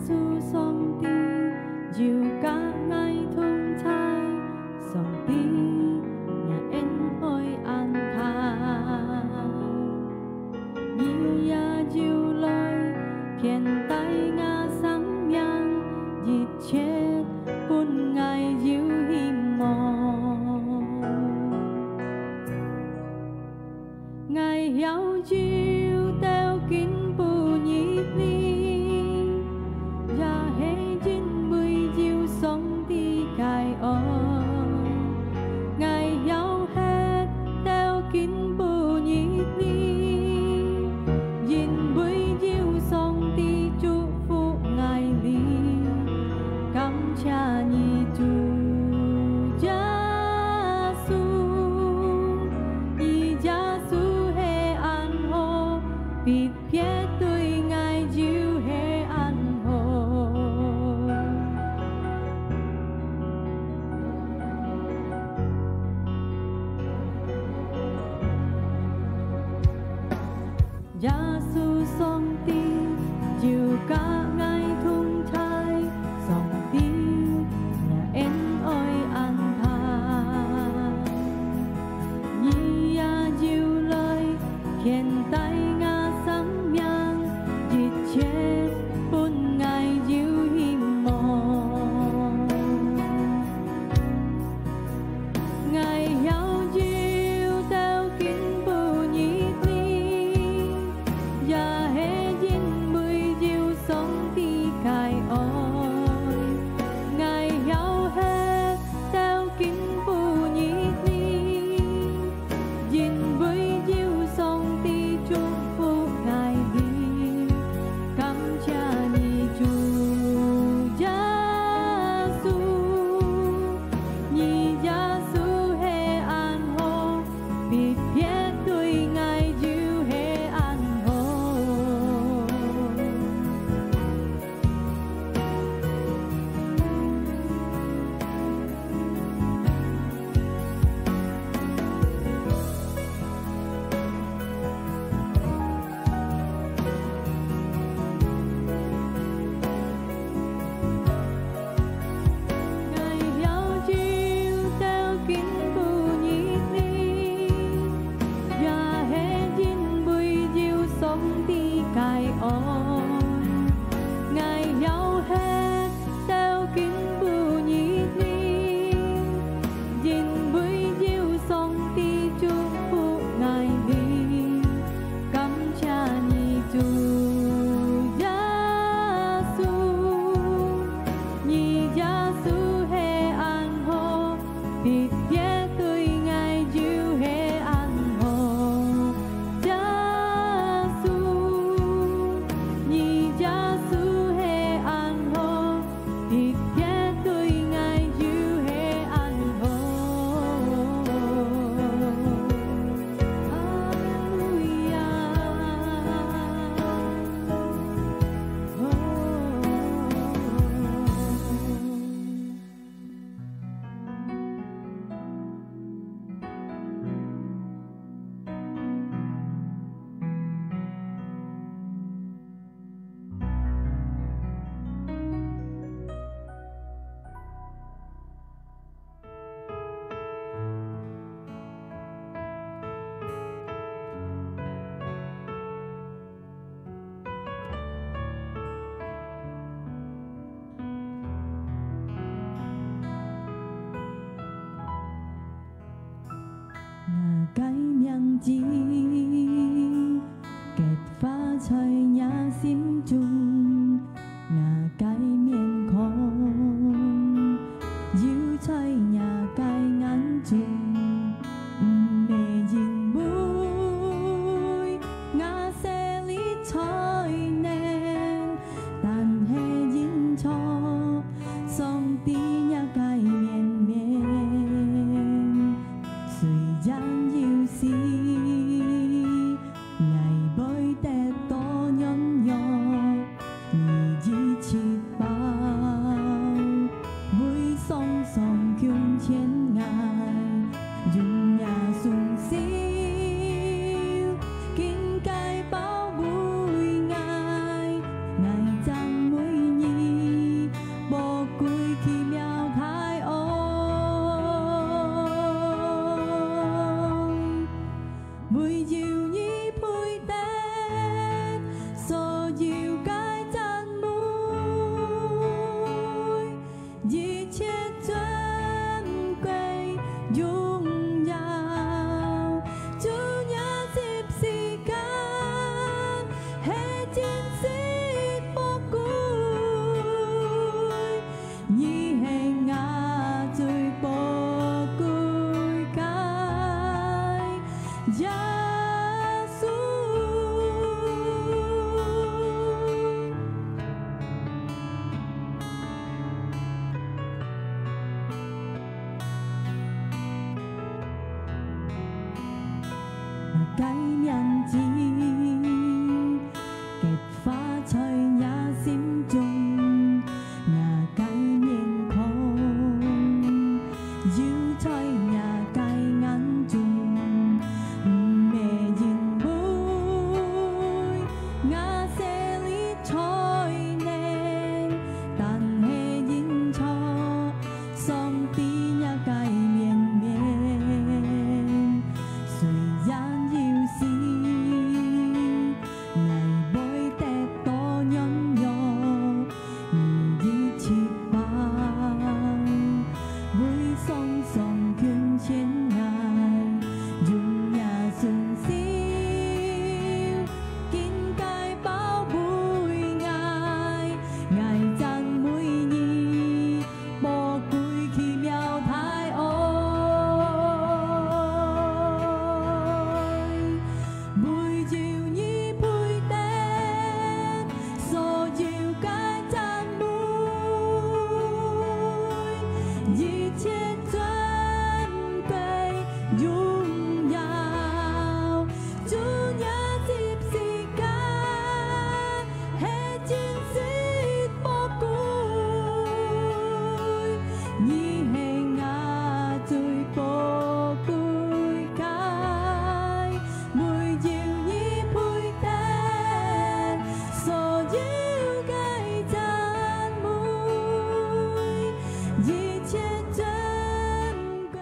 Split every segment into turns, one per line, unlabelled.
穌上帝要加愛同在，上帝也恩愛安排，你也要來偏帶我生命，熱切本愛要希望，愛有要掉見不熱烈，也係因為要上帝介愛，愛有係掉見不熱烈，因為要上帝祝福愛你，感謝你主耶穌，以耶穌係安好，別別對愛要係安好。耶穌上帝要加愛同在，上帝也恩愛安排，你也要來偏帶我生命，熱切本愛要希望，愛有要掉見不熱烈，也係因為要上帝介愛，愛有係掉見不熱烈，因為要上帝祝福愛你，感謝你主耶穌，以耶穌係安好，別別對愛要係安好。愛有要掉見不熱烈，也係因為要上帝介愛，愛有係掉見不熱烈，因為要上帝祝福愛你，感謝你主耶穌，以耶穌係安好，別別對愛要係安好，耶穌，以耶穌係安好，別別對愛要係安好。哈利路亞。Ngà cái miang chi kết pha trời nhà xin chung, ngà cái miền khong yêu trời nhà cái ngắn chung mê dinh bụi ngà sẽ lý trời nền tàn hè dinh cho song tí nhà cái miền miền suy gian yêu si ngày bơi tè to nhon nhon nhị di chi bao vui song song kyung chen ngài dùng nhà sung siêu kinh cai bao vui ngài ngài giang mũi nhi 改名字，结花在也心中，也改面孔，要在也改眼中，唔咩認會，也寫你才能，但係認錯，上帝也改面面，雖然要是捱會得多軟弱，而一切吧，會雙雙捐錢愛，用也順少，見解寶貝愛，愛讚每意，寶貴奇妙太愛，每朝已配得，所要該讚美，一切尊貴榮耀，主也接時間，係真實寶貴，已係我最寶貴解，每朝已配得，所要該讚美，一切珍貴。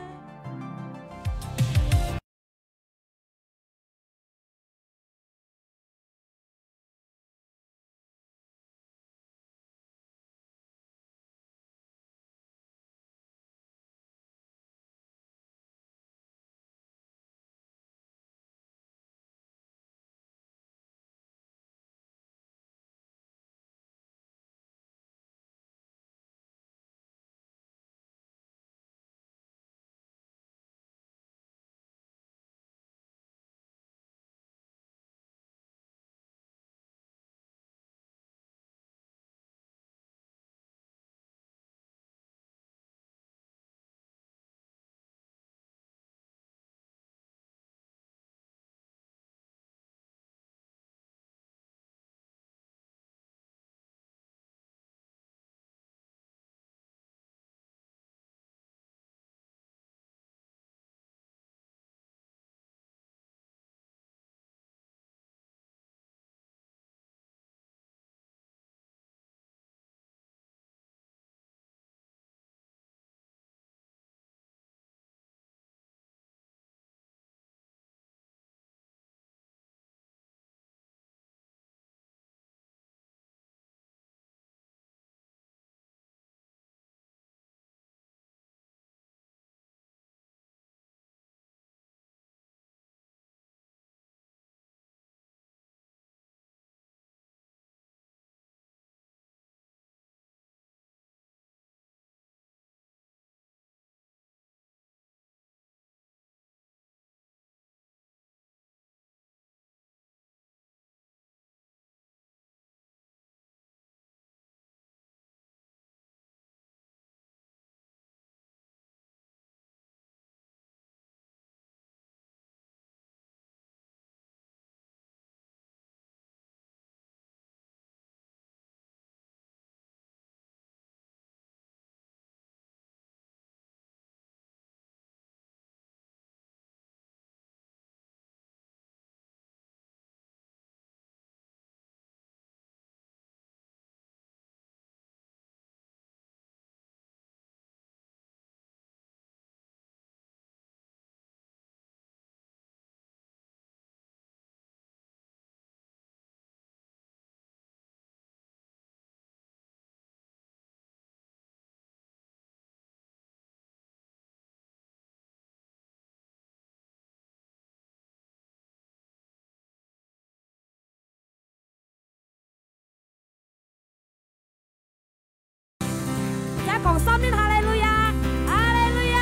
講三年哈利路亞，哈利路亞，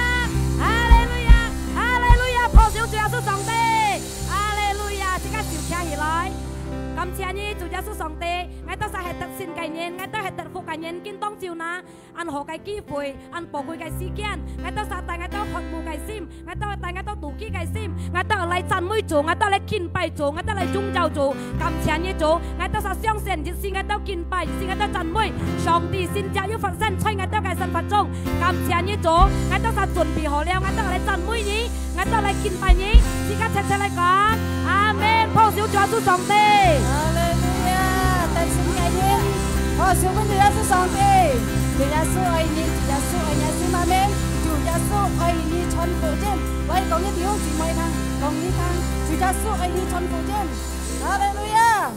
哈利路亞，哈利路亞，破小主耶穌上帝，哈利路亞，即刻笑起起來。今次呢主耶穌上帝，我都係特善概念，我都係特福概念，見當照那，按何嘅機會，按寶貴嘅時間，我都撒旦，我都渴慕嘅心，我都但我都妒忌嘅心，我都嚟讚美主，我都嚟敬拜主，我都嚟宗教主，感謝你主，我都撒相信，就是我都敬拜，就是我都讚美，上帝先至要發生在我都嘅生活中，感謝你主，我都撒準備好了，我都嚟讚美你，我都嚟敬拜你，而家切切嚟講，阿門，抱手抓住上帝。
哈利路亞，但是愛人，我想問主耶穌上帝，主耶穌愛你，主耶穌愛你，是嗎？咩？主耶穌愛你全福音，我講一條姊妹聽，講一聽，主耶穌愛你全福音，哈利路亞。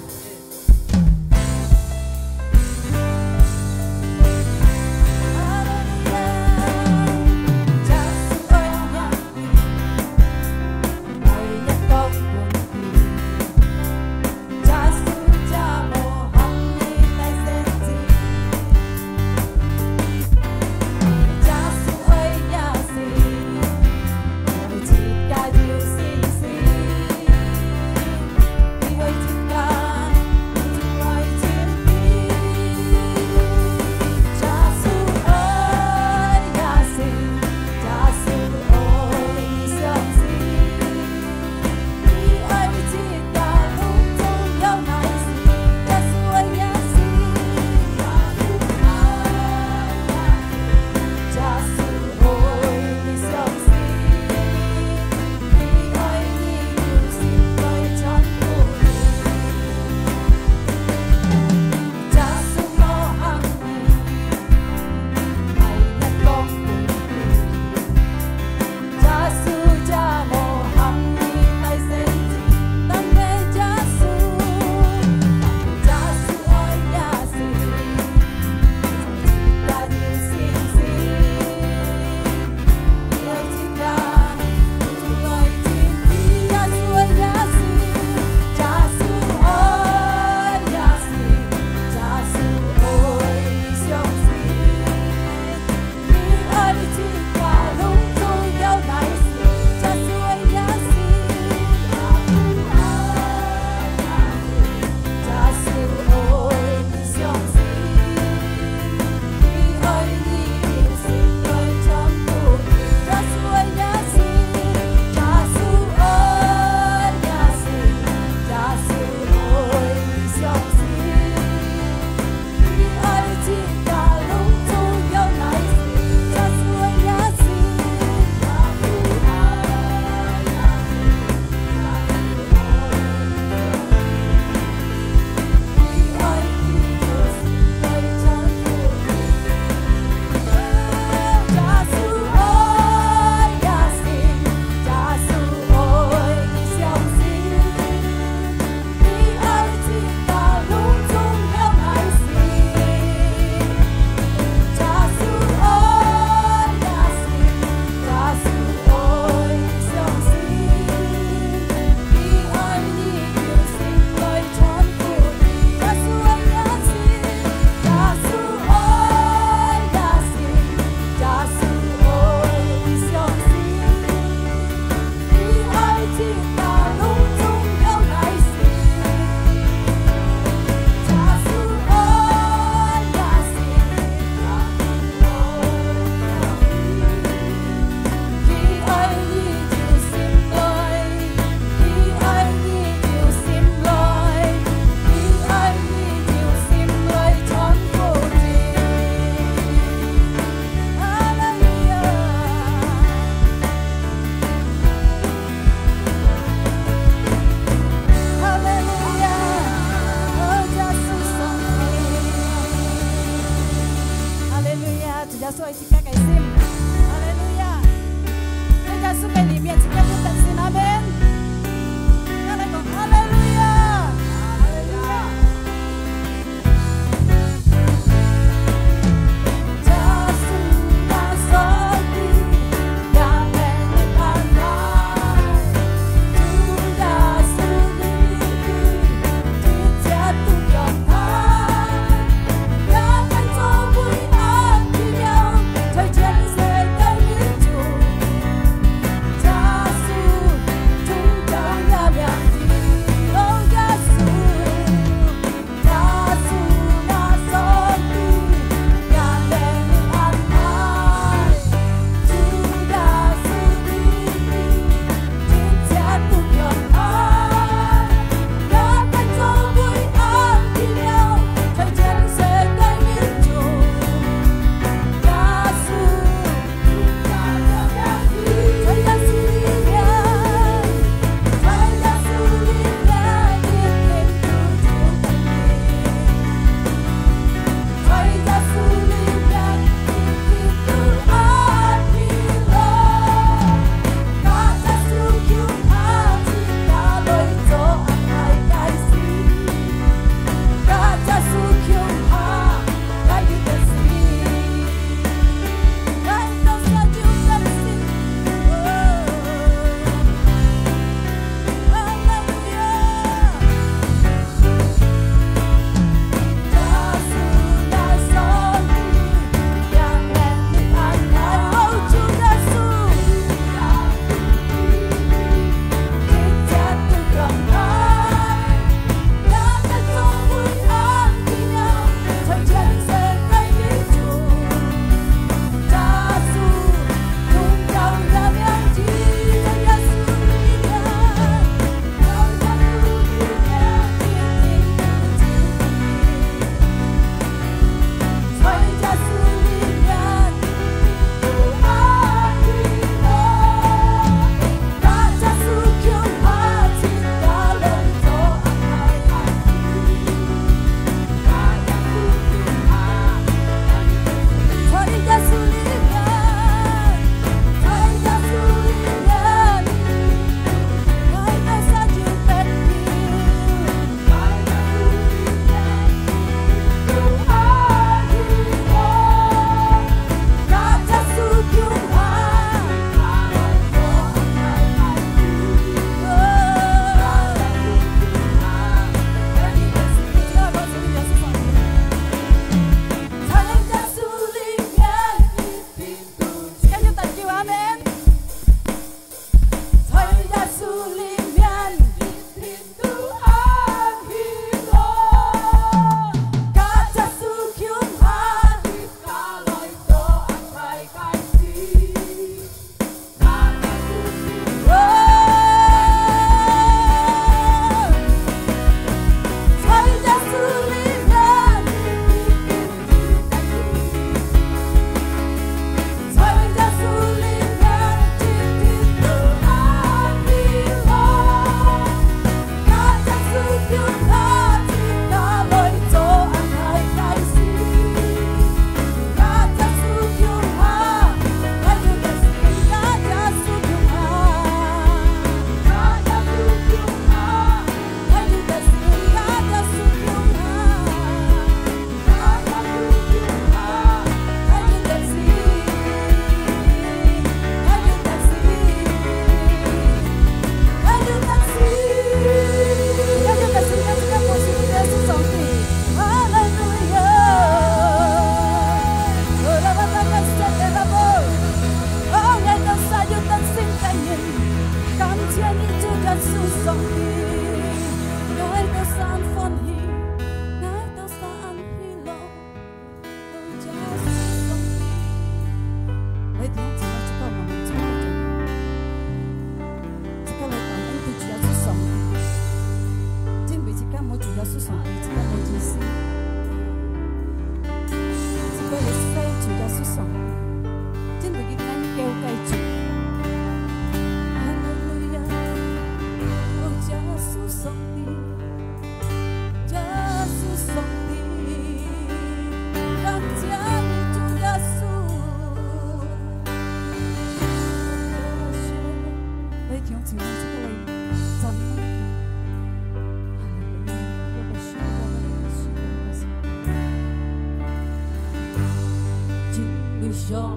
上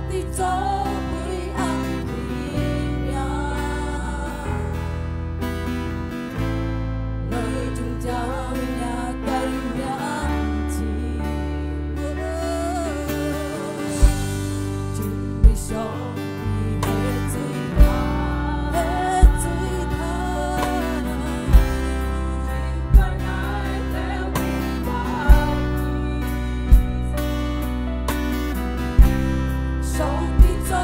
帝做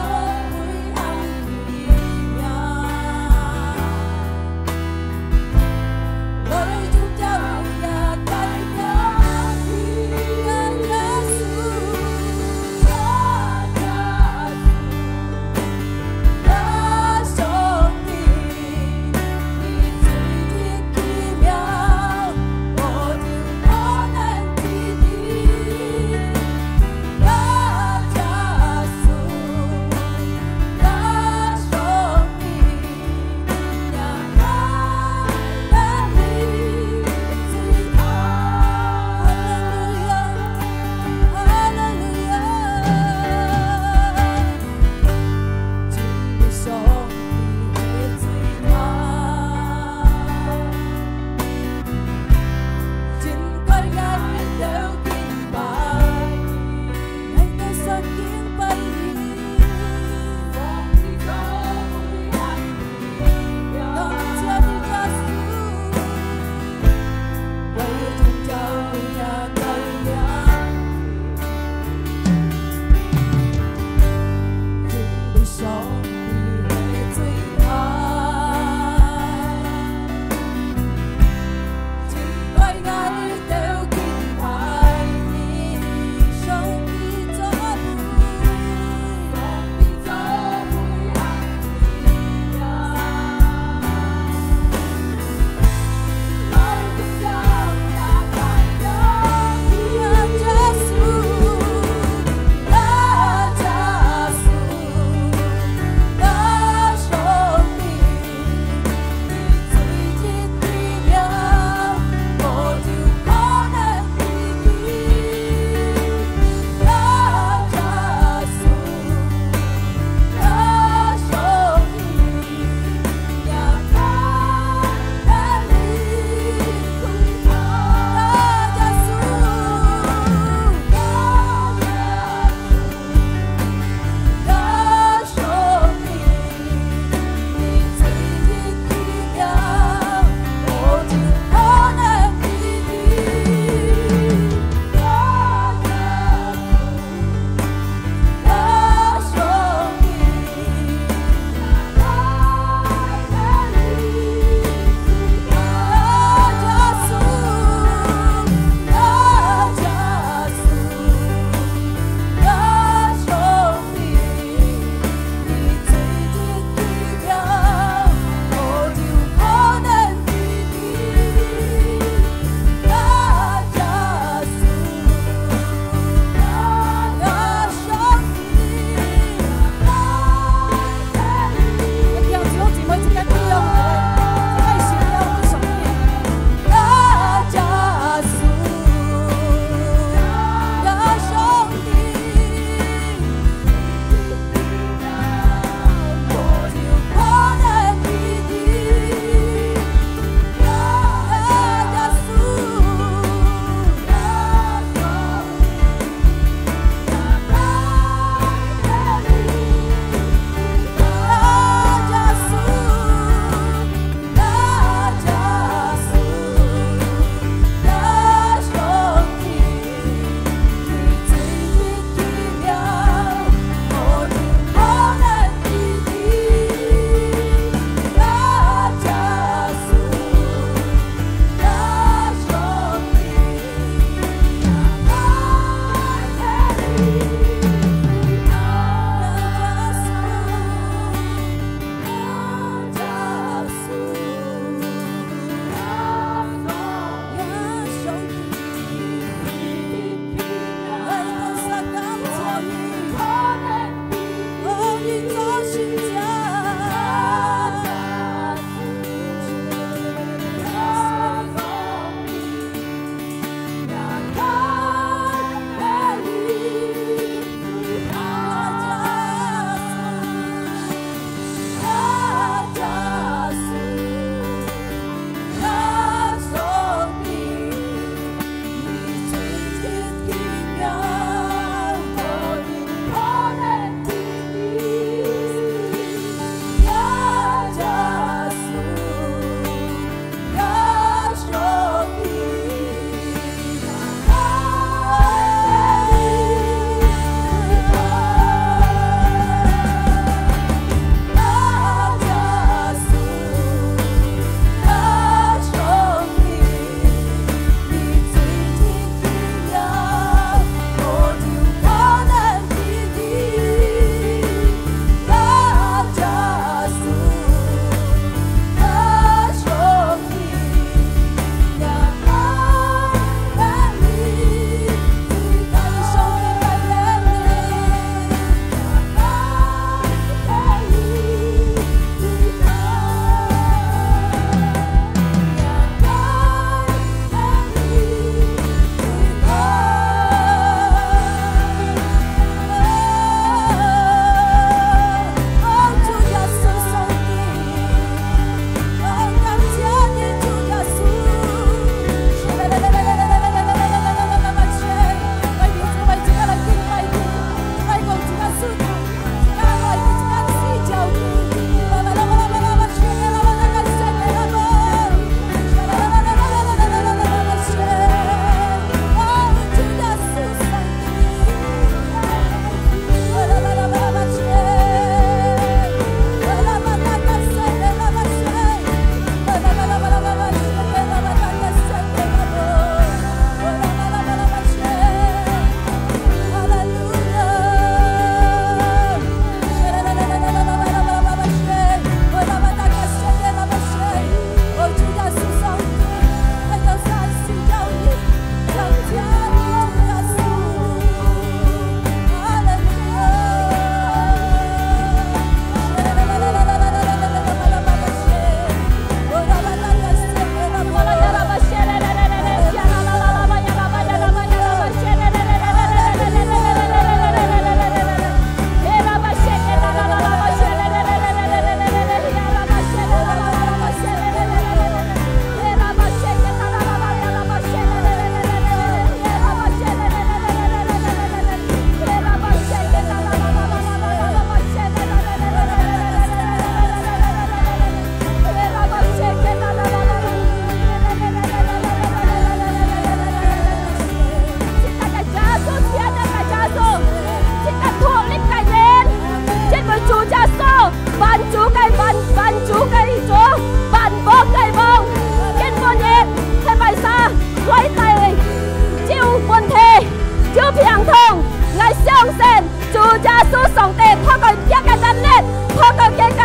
穌上帝透過一個能力，透過一個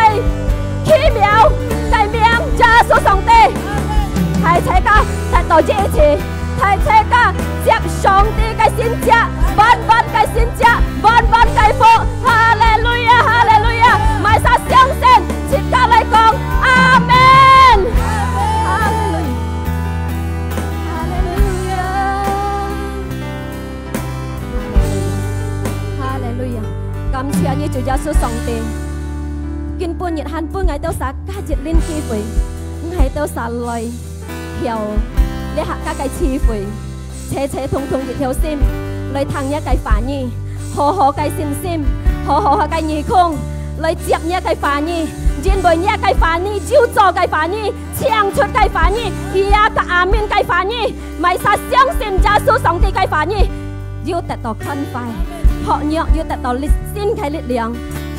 奇妙嘅名，耶穌上帝係大家得到支持，係大家接上帝嘅信者，萬萬嘅信者，萬萬嘅福，哈利路亞，哈利路亞，埋撒相信，接着嚟講，阿門。感謝你主耶穌上帝，見半日handphone ngày đâu sa ca dịch linh chi phơi, ngày đâu sa lời hiểu để hạ ca cái chi phơi, chế thông thông dịch hiểu sim, lời thằng nhá cái phá nhi, hồ cái xin sim, hồ cái nhị không, lời tiếp nhá cái phá nhi, diễn bồi nhá cái phá nhi, chiêu trò cái phá nhi, chiang出cái phá nhi, ia cái amen cái phá nhi, mày sa相信耶穌上帝cái phá nhi, yêu đạt到khăn phải. Họ nhớ yêu đạt到xin cái lực lượng,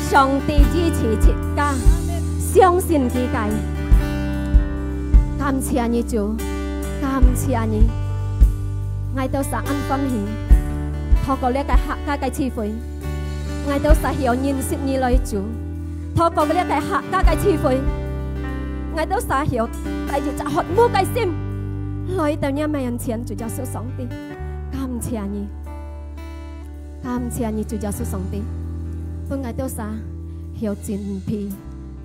song帝支持切家，相信佢計。感謝你主，感謝你，我都是安歡喜，透過呢個客家嘅智慧，我都是曉認識你來主，透過呢個客家嘅智慧，我都是曉第二就學母嘅心，來到你面前就叫說上帝，感謝你。感謝你主耶穌上帝，本我都是曉真皮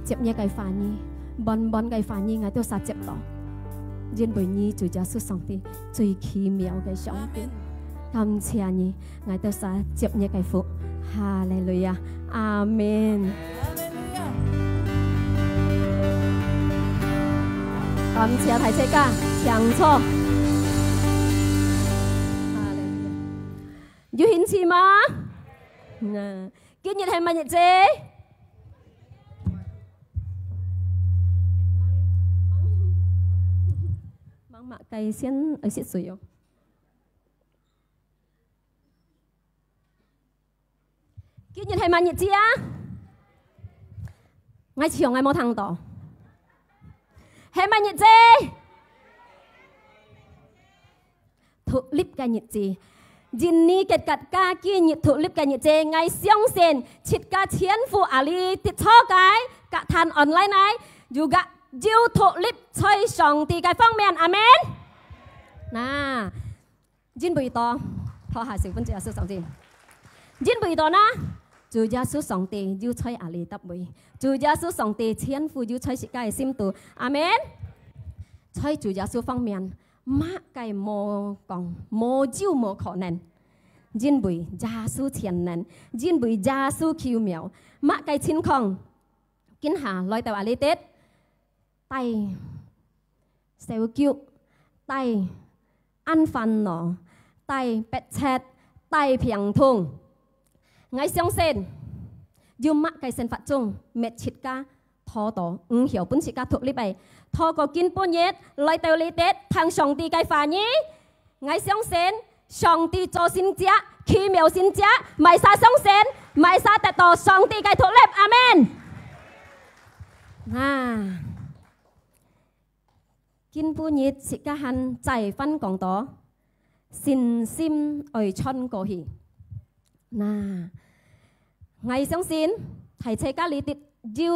接一個飯衣，本個飯衣我都是接到，因為你主耶穌上帝最奇妙嘅上帝，感謝你，我都是接一個福，哈利路亞，阿門。感謝大家唱錯。要顯示嗎？今日係乜日子？mang mạ cây xiên ở xiết sủi không?今日係乜日子啊？我長我冇聽到，係乜日子？thuộc lip cái日子。今年嘅國家今日ถูกลิบกันอย่างเจไง相信ชิดกาเชียนฟูอาลีติดช่อกายกะทันออนไลน์ไหนอยู่กะยูถูกลิบช่วยส่งตีกายฟังเมียนอาเมนน่ะยินบุยต่อพอหาสิ่งเป็นเจ้าสุดสองทียินบุยต่อนะจูยาสุสองตียูช่วยอาลีตับบุยจูยาสุสองตีเชียนฟูยูช่วยชิดกายซิมตูอาเมนช่วยจูยาสุฟังเมียนmã cái mô còn mô chiêu mô khó nền Jin bùi gia su thiền nền Jin bùi gia su kiêu miểu mã cái chín không kín hà lôi tàu à lý tết tay xéo kiệu tay ăn phần nọ tay bẹt chẹt tay phiền thùng ngay xong sen dù mã cái sen phát chung mệt chít ca thọ tổ hiểu bún chít ca thuộc lý bày thọ có kín bún nhét lôi tàu lý tết thằng sòng tì cái phá nhí ngay xong sen sòng tì cho xin giá khi miểu xin giá mày xa xong sen mày xa tại tổ sòng tì cái thuộc lép amen kín bún nhét chít ca hàn chạy phân cổng tổ xin sim ở chân cổ hì ngày xong xin thầy chế ca lý tít dư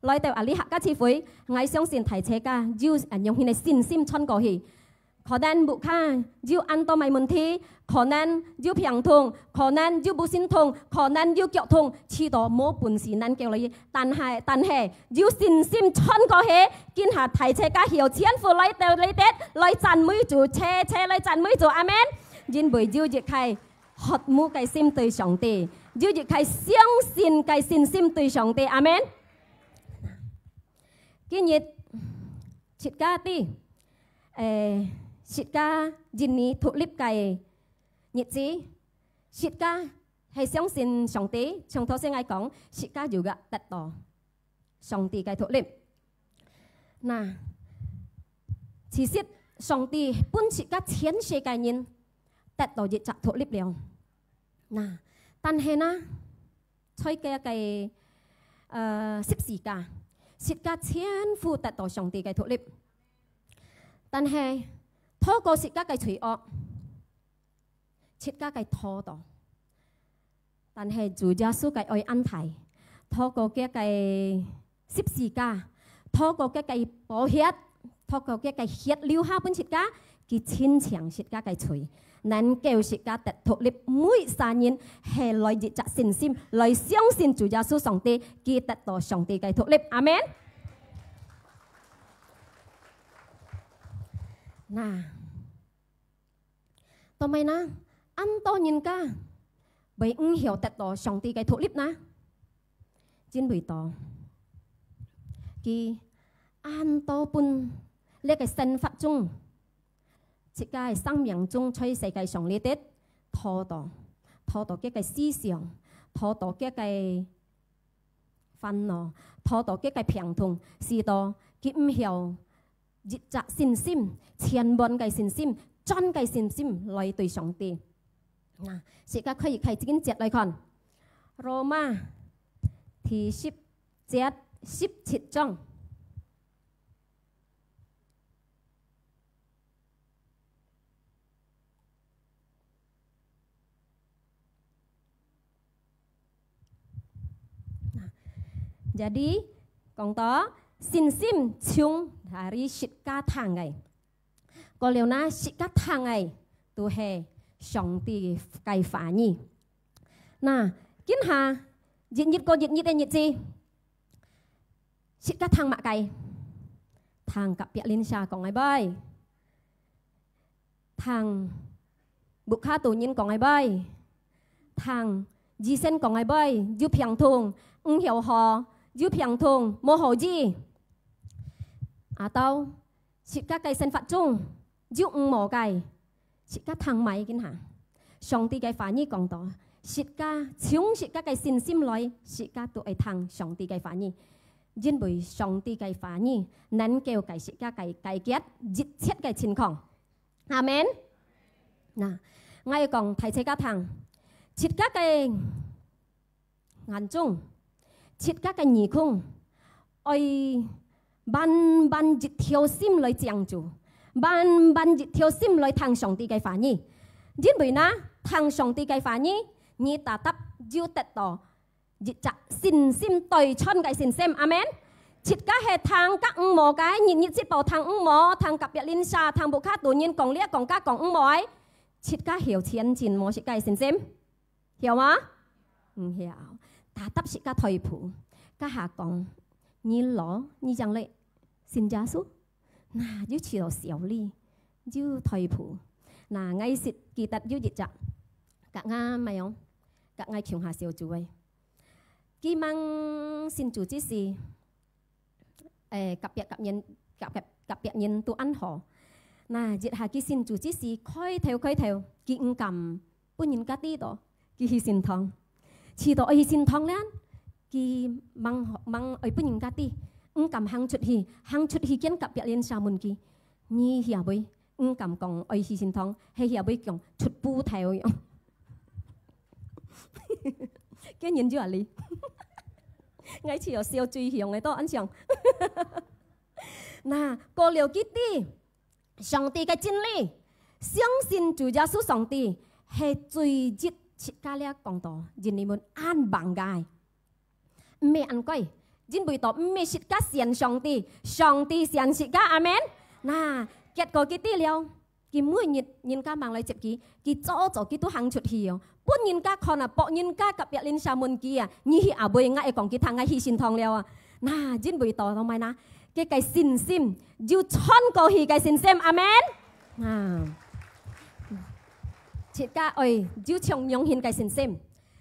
lôi tàu à lý hạ ca chi phối ngày xong xin thầy chế ca dư nhung hi này xin sim chân cổ hì khó nên bụ kha dư ăn tô mày môn thi khó nên dư phiền thùng khó nên dư bù xin thùng khó nên dư kiệu thùng chi đó mô bùn xì nên kêu lấy tàn hệ dư xin sim chân cổ hì kinh hạ thầy chế ca hiểu chiến phụ lôi tàu lấy tết lôi chăn mũi chủ chế lôi chăn mũi chủ amen dinh bởi dư dịch khai hot mu cái sim từ sòng tề dư dịch khai xiang xin cái xin sim từ sòng tề amen cái nhiệt chít ca ti chít ca dinh ní thuộc lip cái nhiệt gì chít ca hay xiang xin sòng tề trong thọ sẽ ngay講chít ca juga đặt tỏ sòng tề cái thuộc lip chỉ xít sòng tề bún chít ca chiến xe cái nhìnแต่ต่อจิตจักถูกลิบเดียวนะตันเฮนะช่วยแกไก่14 กาสิทธิ์กาเชียนฟูแต่ต่อ2 ตีไก่ถูกลิบตันเฮท่อก็สิทธิ์กาไก่ฉุยออกสิทธิ์กาไก่ทอต่อ但係主耶穌嘅愛安排，透過嘅十字架，透過嘅寶血，透過嘅血流下本十架，佢親情十架嘅錘，能叫十架得脫離每三人係來熱切信心，來相信主耶穌上帝，佢得到上帝嘅脫離。阿們。嗱，ทำไมนะอัน多人家為唔曉得到上帝嘅脫離นะ，真為多，佢按多半呢個生活中，自己嘅生命中在世界上呢啲拖到嘅個思想，拖到嘅個煩惱，拖到嘅個病痛，是到佢唔曉熱切信心、全盤嘅信心、真嘅信心來對上帝。嗱，而家可以睇幾節來看，羅馬第10節17章。Jadi, con to xin sim chung dari sikka thang ngày. Còn liệu na sikka thang ngày tu he song ti cai phá nhi. Na, kiến hà diễn nhật đây nhật gì? Sikka thang mạ cai. Thang cặp bịa linh xa còn ai bay. Thang bục khá tổ nhiên còn ai bay. Thang di sen còn ai bay. Du piang thùng, hiểu họ. Du piang thùng, mô hồ gì? Tao chỉ các cái sinh phát chung, du mô cái, chỉ các thằng máy kiến hả? Song ti cái phá nhi còn đó, chỉ các cái xin sim lối, chỉ các tụi thằng song ti cái phá nhi, dân bởi song ti cái phá nhi, nên kêu cái chỉ các cái kết, giết chết cái情況. Amen. Nè, ngay còn thấy thấy các thằng, chỉ các cái ngàn chung. Chít các cái nhị khung, ôi ban dịch theo sim lời giảng chủ, ban dịch theo sim lời thằng song ti cái phá nhi, chính bởi na thằng song ti cái phá nhi, nhị ta tập diêu tết tỏ, dịch chặt xin sim tồi chân cái xin xem, amen. Chít các hệ thằng các mỏ cái nhị chít bảo thằng mỏ, thằng cặp biệt linh sa, thằng bộ khác tự nhiên còn lia còn cá còn mỏ ấy, chít các hiểu thiên chín mỏ chít cái xin xem, hiểu má? Hiểu. Ta tập sĩ các thời phụ, các hạ còn như lõ như chẳng lệ xin giá số, nà như chiều xẻo ly, như thời phụ, nà ngay xịt kỳ tật như dịch chậm, các nga mày không, các ngay khiêu hạ xẻo chủ ấy, kỳ mang xin chủ chứ gì, cặp biệt nhân tu ăn họ, nà dịch hạ kỳ xin chủ chứ gì, khơi theo, kỳ ứng cầm, bún nhìn cá tí đó, kỳ hy xin thong. Chỉ đó ai xin thong lên, kỳ mang ai bún những cái gì, cầm hàng chut hi kiến cặp biệt liên sa môn kỳ, nhị hiểu bấy, cầm còn ai xin thong, hay hiểu bấy còn chut bu theo, cái nhìn chưa ali, ngay chỉ ở siêu truy hiểu ngay đó anh chàng, nà cô liều kít đi, song ti cái chân lý,相信主耶穌上帝係最接。chỉ cả lẽ con to, dân này muốn ăn bằng gai, mẹ ăn coi, dân bùi to mẹ chỉ cả xiên song ti xiên chỉ cả, amen. Nà, kết quả cái tí liao, cái mũi nhìn cả mang lại chật cái chỗ cái tu hàng chuột hiểu, bốn nhìn cả con bỏ nhìn cả cặp biệt linh sa môn kia, như hi bùi ngay còn cái thằng ngay hi xin thong liao, nà, dân bùi to tao mai na, cái xin sim, you chọn câu hi cái xin sim, amen. Nà. Chỉ cả ơi,只從用現嘅信心，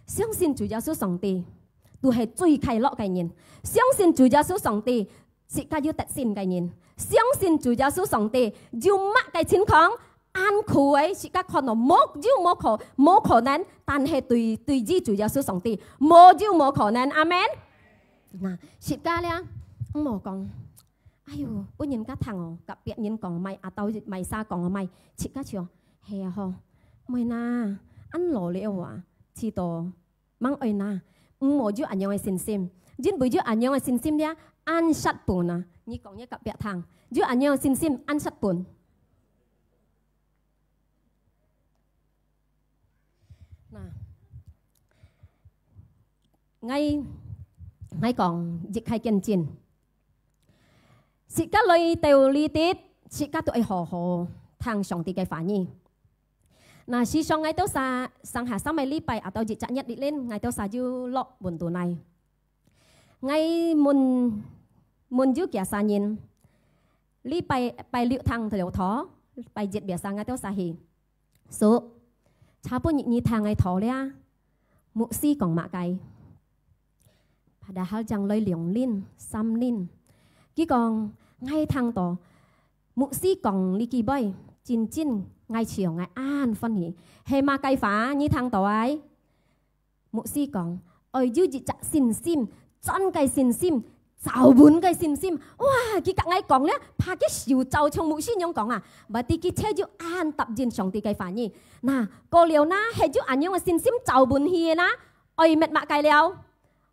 相信主耶穌上帝，都係最快樂嘅人。相信主耶穌上帝，只家要得勝嘅人。相信主耶穌上帝，要乜嘅情況，按苦位，只家可能冇可能，但係對住主耶穌上帝，冇可能，阿們。嗱，只家咧，我冇講，哎呦，本人家聽我，特別人講咪，阿豆咪沙講我咪，只家笑，係啊嗬。mày na ăn lò liệu à chỉ to mang ơi na mua ju anh yang xin sim jin bui ju anh yang xin sim dia ăn sát bùn à như còn như cặp bẹ thằng ju anh yang xin sim ăn sát bùn nè ngay còn dịch hay kiên chiến sĩ các lời đều li tít sĩ các tụi họ thang sòng tì cái phá nhi na sĩ sòng ngay tao sang hạ sang mày li bay à tao dịch chặt nhất đi lên ngay tao sa dư lọ buồn tù này ngay muốn dư kia sa nhìn li bay liệu thang thời liệu thó bay dịch bìa sang ngay tao sa hì số cha bố nhị thang ngay thó đấy à mụ si còn mạ cái padahal chẳng lời liều linh xăm linh cái còn ngay thang tỏ mụ si còn li kỳ bay chín ngay chiều ngay an phân hỉ hay mà cái phá như thang tỏ ấy mụ si còn ơi dư chị chặt xin sim chọn cái xin sim chào bún cái xin sim wow cái cả ngay còn nhá pa cái siêu chào trong mụ si nhung còn à và tí cái chơi dư an tập diễn xong tí cái phá nhỉ nà cô liều na hay dư anh nhung xin sim chào bún hi na ơi mệt mạ cái liều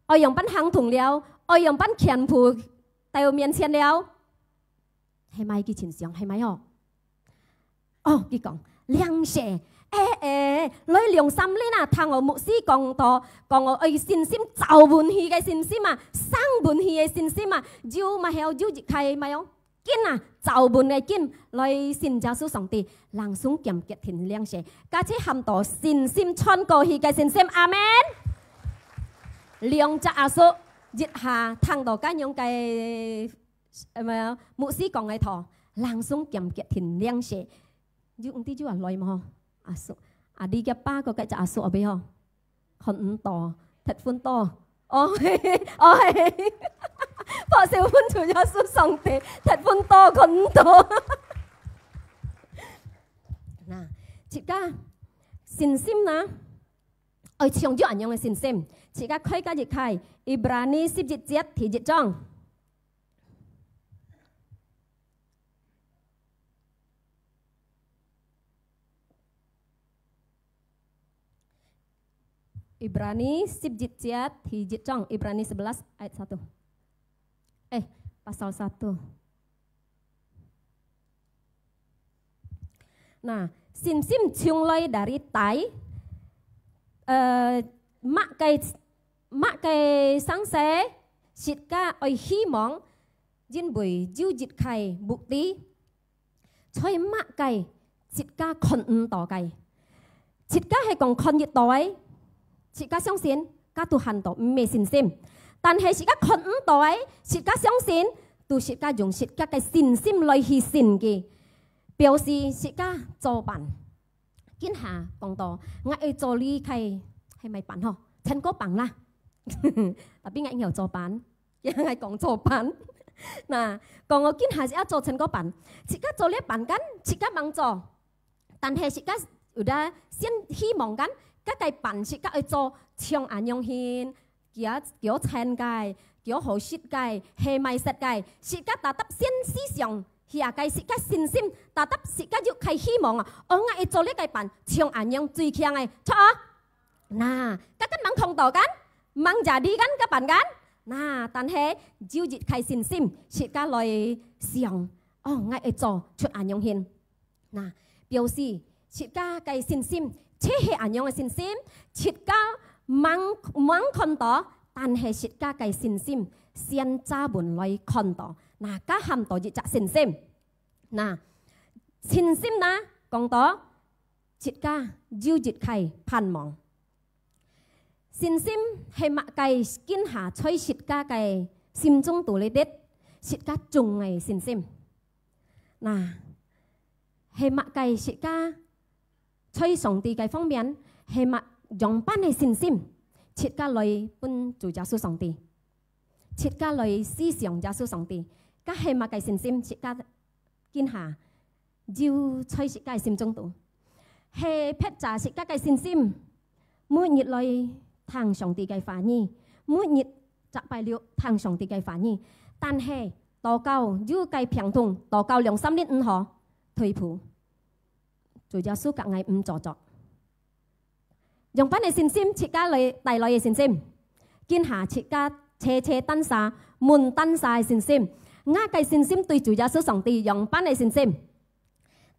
ơi dùng bánh hàng thùng liều ơi dùng bánh khiển phù tàu miền xiên liều hay mai cái chuyện xong hay mai họ cái còn liang xe lối liang xăm lên à thằng ở mụ si còn ở xin sim chào bún hi cái xin sim mà sang bún hi cái xin sim mà diu mà heo diu dịch khai mai không kiên à chào bún cái kiên lối xin giáo sư sòng tì lang súng kiểm kết thìn liang xe cái chế hàm tổ xin sim chọn cổ hi cái xin sim amen liang cha à số dịch hà thằng tổ cái nhung cái mà mụ si còn ngày thọ lang súng kiểm kết thìn liang xe dùng tí chú à lôi mà đi gặp ba có cái trả số ở bên họ khẩn to thật phun to ôi bỏ siêu phun chủ nhà số sòng thì thật phun to khẩn to nè chị ca xin sim na ở trường chú ảnh nhung là xin sim chị ca khơi cái gì khai Ibrani ship dịch chết thì dịch trong Ibrani sip jitiat hi jitong Ibrani 11 ayat 1. Pasal 1. Nah, sim ciung loi dari tai mak kai sang se sit ka oi hi mong jin bui jiu jit khai buk ti choi mak kai sit ka khon to kai sit ka hay còn khon jit toi chị cá相信cá tu hành tổ mê xin sim,但係chị cá khẩn tội chị cá相信tu chị cá dùng chị cá cái xin sim來hy sinh嘅，表示chị cá做辦，kiến hà講到ngay做呢係咪辦嗬？ฉันก็辦啦，但邊ngay有做辦，ngay講做辦，嗱講我kiến hà chị cá做ฉันก็辦，chị cá做呢辦緊，chị cá忙做，但係chị cá udah先希望緊。các cái bản sự các cho trong ảnh nhung hin kiểu chen cái kiểu hồ shit cái hay mai set cái sự các ta tập xin思想hiện cái sự các xin sim ta tập sự các dục khai hy vọng ở ngay cho lấy cái bản trong ảnh nhung duy khiang này cho nà các cái mang không tổ cán mang giả đi cán các bản cán nà tan hết diêu dịch khai xin sim sự các loài xiang ngay cho chút ảnh nhung hin nà biểu示sự các cái xin sim chế hệ ảnh nhung xin sim, chít ca mang con to, tan hệ chít ca cái xin sim, xiên cha buồn lôi con to, na cá ham to chỉ chặt xin sim, na xin sim na con to, chít ca diu chít khai pan mong, xin sim hệ mạ cái skin hà chơi chít ca cái sim trung tủ lấy tết, chít ca trùng ngày xin sim, na hệ mạ cái chít ca chơi sòng tì cái phong miễn hay mà dùng ban này xin sim chiết ca lời bún chủ giáo sư sòng tì chiết ca lời si sòng giáo sư sòng tì các hay mà cái xin sim chiết ca kinh hà diêu chơi chiết cái sim trong tủ hay phép trả chiết ca cái xin sim mỗi nhiệt lời thằng sòng tì cái phá nhi mỗi nhiệt trả bài liệu thằng sòng tì cái phá nhi tan hay tàu cao diêu cái phiền thùng tàu cao 2-3 lít họ退譜主耶穌隔ngày坐坐，用翻你信心，切家裏大內嘅信心，見下切家車登晒，門登晒信心，嘅信心對主耶穌上帝用翻你信心，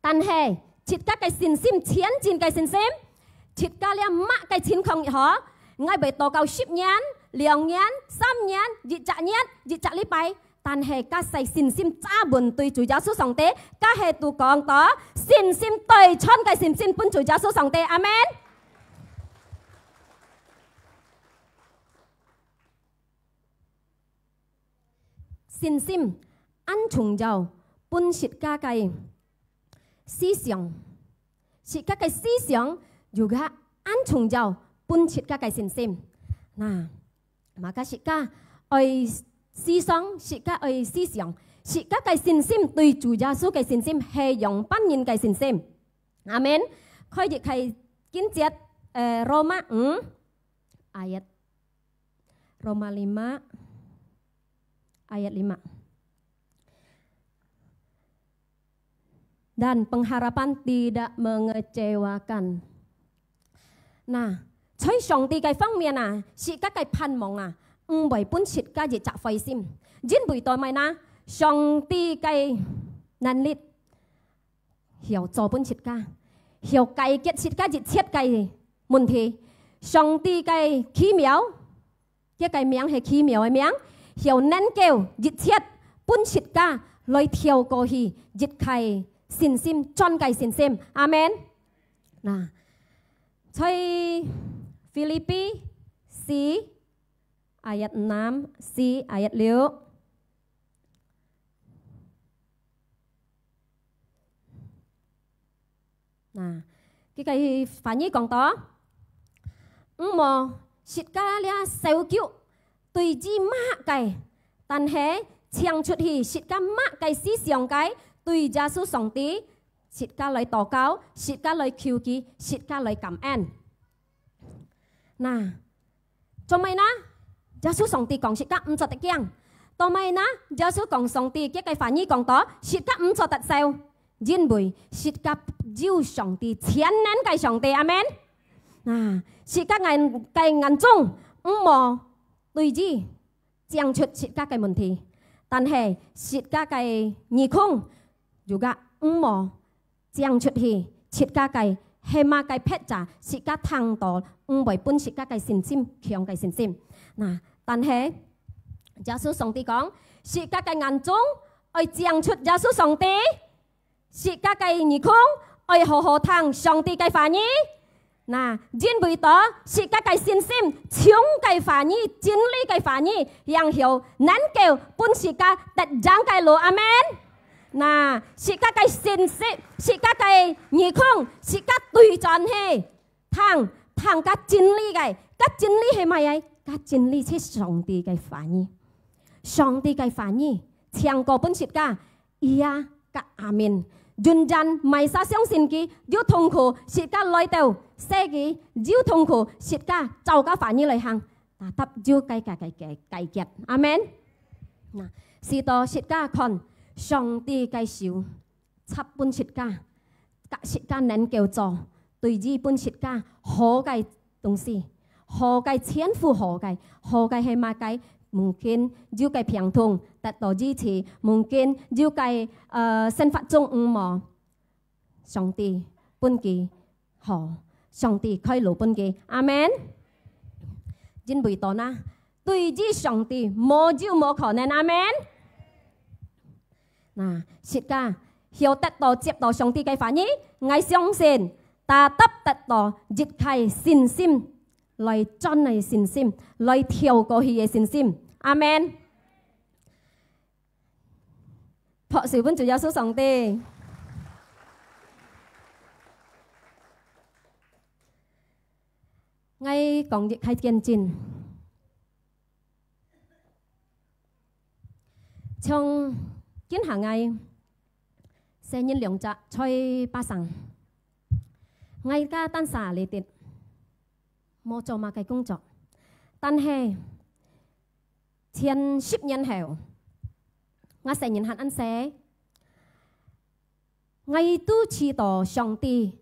但係切家嘅信心，前進嘅信心，切家咧乜嘅情況嗬，ngay被禱告10年2 年、3 年、1 年、1 禮拜，但係家係信心揸滿對主耶穌上帝，家係都講到信心對穿嘅信心本主耶穌上帝，阿們。信心按從就本是家嘅思想，是家嘅思想，如果按從就本是家嘅信心，嗱，嘛家是家愛思想，是家愛思想，是家嘅信心對主耶穌嘅信心係用本人嘅信心，阿們。佢亦係經節Roma 5 ayat Roma 5 ayat 5. Dan pengharapan tidak mengecewakan. Nah, 在上帝嘅方面啊，是家嘅盼望啊，唔會本切家熱責費心，因為代咪นะ，上帝嘅能力，要做本切家，要解決切家熱切嘅問題，上帝嘅奇妙，一個名係奇妙嘅名。要能夠熱切本切家來跳過去，熱開信心，專計信心，阿們。嗱，在Filipi 4 ayat 6 4 ayat 6。嗱，佢嘅翻譯講到，切家咧受教。對之乜嘅，但係唱出去，切家乜嘅思想嘅，對耶穌上帝，切家來禱告，切家來求佢，切家來感恩。嗱，做咩呢？耶穌上帝講切家唔做得驚，做咩呢？耶穌講上帝嘅翻譯講到，切家唔做得受，因為切家有上帝全能嘅上帝，阿們。嗱，切家眼中冇。對之講出切家嘅問題，但係切家嘅耳孔，如果唔冇講出去，切家嘅係乜嘅撇雜，切家聽到唔會本切家嘅信心強嘅信心。嗱，但係耶穌上帝講，切家嘅眼中愛講出耶穌上帝，切家嘅耳孔愛好好聽上帝嘅話語。嗱，因為到切家嘅信心，搶嘅話語，真理嘅話語，然後能夠本切家得獎嘅路，阿們。嗱，切家嘅信心，切家嘅耳孔，切家對準去聽個真理嘅，個真理係乜嘢？個真理係上帝嘅話語，上帝嘅話語，唱過本切家，呀個阿們。人人咪相信佢，要痛苦，切家來到寫佢，要痛苦，切家就個反應嚟行，但得要解決，阿們。嗱，是到切家看上帝嘅手，插本切家，切家能夠做對於本切家好嘅東西，好嘅天賦，好嘅係乜嘅？mungkin juga piang đạt到支持 mungkin juga sinh phát trong mà上帝本嘅好，上帝開路本嘅，阿們。因為到那對於上帝冇就冇可能，阿們。嗱，切家要得到接到上帝嘅話語，我相信達到熱開信心。來真嘅信心，來跳過去嘅信心，阿們。學小本就有數上帝。我講亦係見證，從今下我生日兩隻吹巴生，我家單傻嚟啲。冇做乜嘅工作，但係前10年後，我成日行安寫，我都知道上帝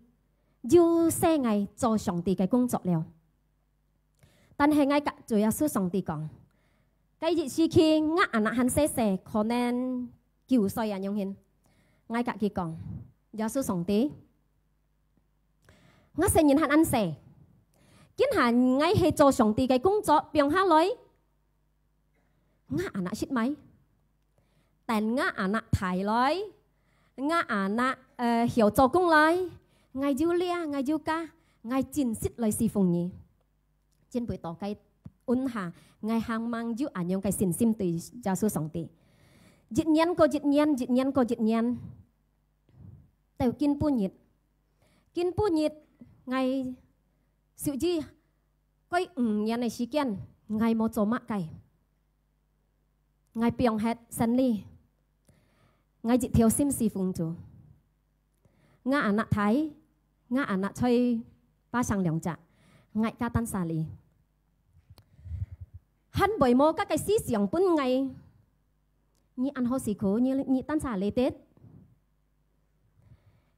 要寫我做上帝嘅工作了。但係我就要對上帝講，嗰日時期我阿那行寫可能9歲人用hin，我甲佢講，要對上帝，我成日行安寫。今下我係做上帝嘅工作，並下來 ngã anak shit mấy tèn ngã anak thải lối ngã anak hiểu cho công lối ngày Julia ngày Yuka ngày chín xít lời si phùng nhỉ trên buổi tỏ cái ôn hà ngày hàng mang du ảnh cái xin sim từ gia số sòng tì dịch nhân có dịch nhân tàu kinh pu nhiệt ngày sự gì coi nhà này xí kiên ngày một chỗ mắc cày ngày piong hết sân ly ngày dịch thiếu sim si phùng chủ ngã anak thái ngã anak chơi ba sang两只ngày ca tan xà lì hắn bởi mô các cái xí xiong bún ngày nhị ăn hồ xì khổ nhị tan xà lì tết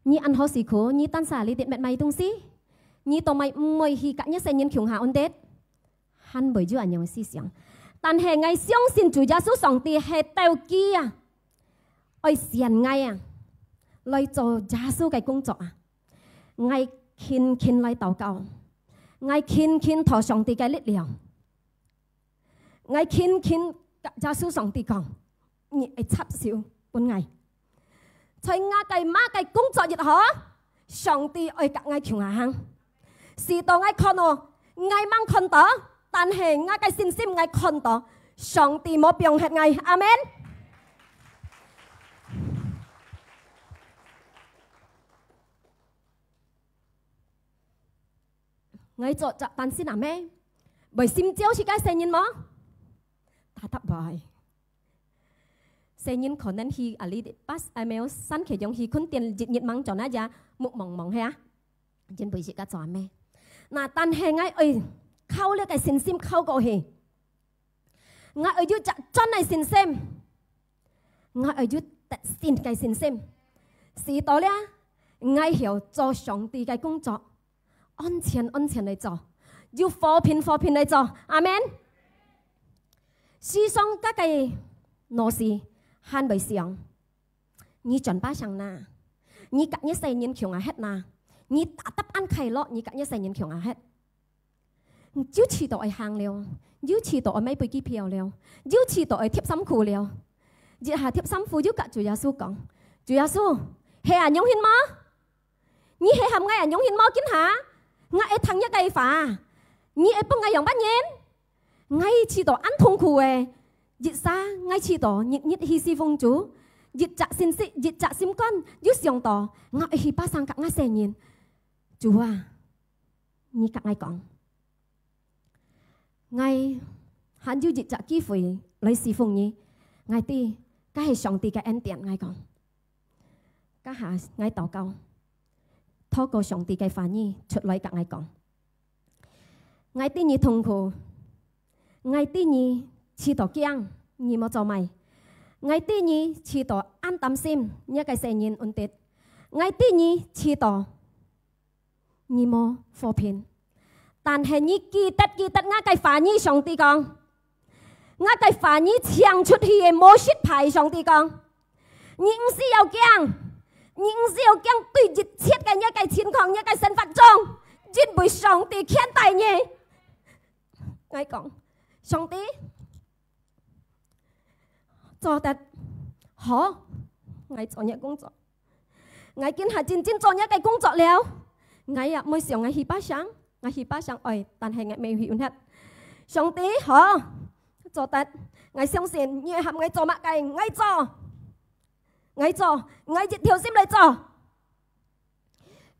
nhị ăn hồ xì khổ nhị tan xà lì tết mẹ mày tung xí nhị tổ mày mày hi cả nhất sinh nhân khủng hạ ôn tết hắn bởi chú ảnh nhong xí xiong但係我相信主耶穌上帝係鬥機啊，愛善愛啊，嚟做耶穌嘅工作啊，愛勤嚟禱告，愛勤託上帝嘅力量，愛勤耶穌上帝講，你係插少本愛，在我嘅馬嘅工作日嗬，上帝愛夾愛強行，是當愛看哦，愛掹看到。但係我嘅信心我看到上帝冇變係我，阿們。我做就但是阿咩，為心照是該聖人麼？他答話，聖人可能係阿哩啲巴阿咩新其中係坤電熱忙做那隻木蒙係啊，真不是個做咩？嗱，但係我靠呢個信心靠過去，我要就真係信心，我要特信嘅信心，是到咧，我要做上帝嘅工作，安全嚟做，要和平嚟做，阿們。世上各個羅事hand為上，你準備上哪？你隔一世人強啊hết哪？你打得安開咯，你隔一世人強啊hết。要遲到係行了，要遲到係買飛機票了，要遲到係貼心褲了。日下貼心褲要隔住耶穌講，主耶穌係人用獻麼？你係含嗌人用獻麼？見下，我係騰一計法，你係幫我用乜嘢？我遲到安痛苦嘅，日沙我遲到日去侍奉主，日摘信息，日摘心肝，要上到我係去巴上隔我成年，主啊，你隔我講。我很要熱責機會嚟侍奉你，我啲梗係上帝嘅恩典，我講，家下我禱告，透過上帝嘅話語出嚟甲我講，我啲你痛苦，我啲你遲到驚，你冇做咪，我啲你遲到安擔心，一個成年安定，我啲你遲到，你冇和平。但係你記得我嘅話語上帝講，我嘅話語唱出去嘅冇失敗上帝講，你唔是要驚，你唔是要驚對熱切嘅一個情況一個生活中，因為上帝看待你。我講上帝做得好，我做嘢工作，我見係真正做一個工作了，我也冇想我去巴上。我去巴上愛，但係我未完hết。上帝好做得，我相信你係我做乜嘅，我做，我一條心嚟做。